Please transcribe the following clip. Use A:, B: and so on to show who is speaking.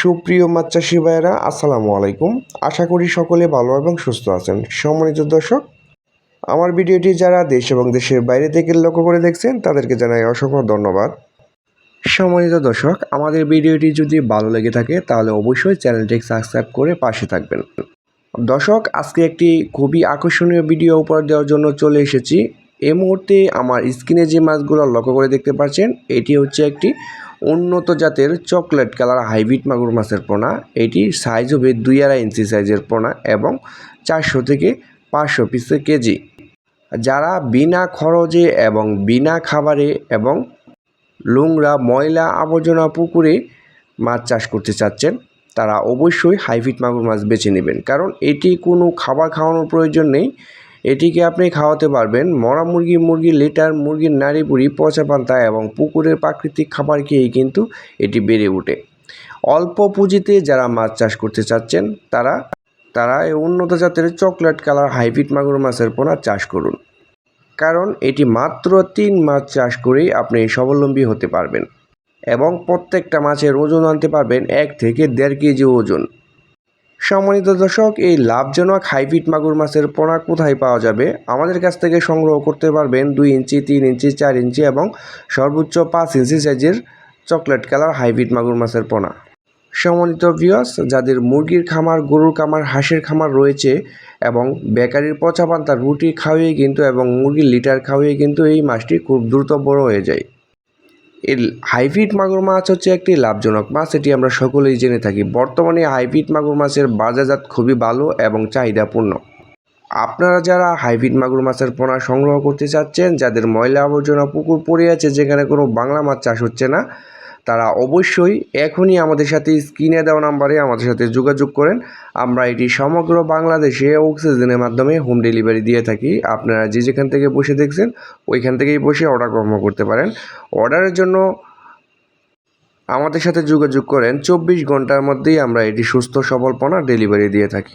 A: সুপ্রিয় মাছ চাষি ভাইয়েরা, আসসালামু আলাইকুম। আশা করি সকলে ভালো এবং সুস্থ আছেন। সম্মানিত দর্শক, আমার ভিডিওটি যারা দেশ এবং দেশের বাইরে থেকে লক্ষ্য করে দেখছেন তাদেরকে জানাই অসংখ্য ধন্যবাদ। সম্মানিত দর্শক, আমাদের ভিডিওটি যদি ভালো লেগে থাকে তাহলে অবশ্যই চ্যানেলটি সাবস্ক্রাইব করে পাশে থাকবেন। দর্শক, আজকে একটি খুবই আকর্ষণীয় ভিডিও উপহার দেওয়ার জন্য চলে এসেছি। এই মুহূর্তে আমার স্ক্রিনে যে মাছগুলো লক্ষ্য করে দেখতে পাচ্ছেন, এটি হচ্ছে একটি উন্নত জাতের চকলেট কালার হাইব্রিড মাগুর মাছের পোনা। এটি সাইজ হবে 2.5 ইঞ্চি সাইজের পোনা এবং 400 থেকে 500 পিসে কেজি। যারা বিনা খরচে এবং বিনা খাবারে এবং নোংরা ময়লা আবর্জনা পুকুরে মাছ চাষ করতে চাচ্ছেন, তারা অবশ্যই হাইব্রিড মাগুর মাছ বেছে নেবেন। কারণ এটি কোনো খাবার খাওয়ানোর প্রয়োজন নেই। এটিকে আপনি খাওয়াতে পারবেন মরা মুরগি, মুরগির লিটার, মুরগির নাড়ি বুড়ি, পচা পান্তা এবং পুকুরের প্রাকৃতিক খাবার খেয়েই কিন্তু এটি বেড়ে ওঠে। অল্প পুঁজিতে যারা মাছ চাষ করতে চাচ্ছেন তারা এই উন্নত জাতের চকলেট কালার হাইব্রিড মাগুর মাছের পোনা চাষ করুন। কারণ এটি মাত্র 3 মাস চাষ করেই আপনি স্বাবলম্বী হতে পারবেন এবং প্রত্যেকটা মাছের ওজন আনতে পারবেন 1 থেকে 1.5 কেজি ওজন। সম্মানিত দর্শক, এই লাভজনক হাইব্রিড মাগুর মাছের পোনা কোথায় পাওয়া যাবে? আমাদের কাছ থেকে সংগ্রহ করতে পারবেন 2 ইঞ্চি, 3 ইঞ্চি, 4 ইঞ্চি এবং সর্বোচ্চ 5 ইঞ্চি সাইজের চকলেট কালার হাইব্রিড মাগুর মাছের পোনা। সম্মানিত ভিউয়ার্স, যাদের মুরগির খামার, গরুর খামার, হাঁসের খামার রয়েছে এবং বেকারির পচা পান্তা রুটি খাওয়িয়ে কিন্তু এবং মুরগির লিটার খাওয়িয়ে কিন্তু এই মাছটি খুব দ্রুত বড় হয়ে যায়। এই হাইব্রিড মাগুর মাছ হচ্ছে একটি লাভজনক মাছ, এটি আমরা সকলেই জেনে থাকি। বর্তমানে হাইব্রিড মাগুর মাছের বাজারজাত খুবই ভালো এবং চাহিদাপূর্ণ। আপনারা যারা হাইব্রিড মাগুর মাছের পোনা সংগ্রহ করতে চাচ্ছেন, যাদের ময়লা আবর্জনা পুকুর পড়ে আছে যেখানে কোনো বাংলা মাছ চাষ হচ্ছে না, তারা অবশ্যই এখনই আমাদের সাথে স্ক্রিনে দেওয়া নাম্বারে আমাদের সাথে যোগাযোগ করেন। আমরা এটি সমগ্র বাংলাদেশে অক্সিজেনের মাধ্যমে হোম ডেলিভারি দিয়ে থাকি। আপনারা যেখান থেকে বসে দেখছেন ওইখান থেকেই বসে অর্ডার কনফার্ম করতে পারেন। অর্ডারের জন্য আমাদের সাথে যোগাযোগ করেন, 24 ঘন্টার মধ্যেই আমরা এটি সুস্থ সবল পোনা ডেলিভারি দিয়ে থাকি।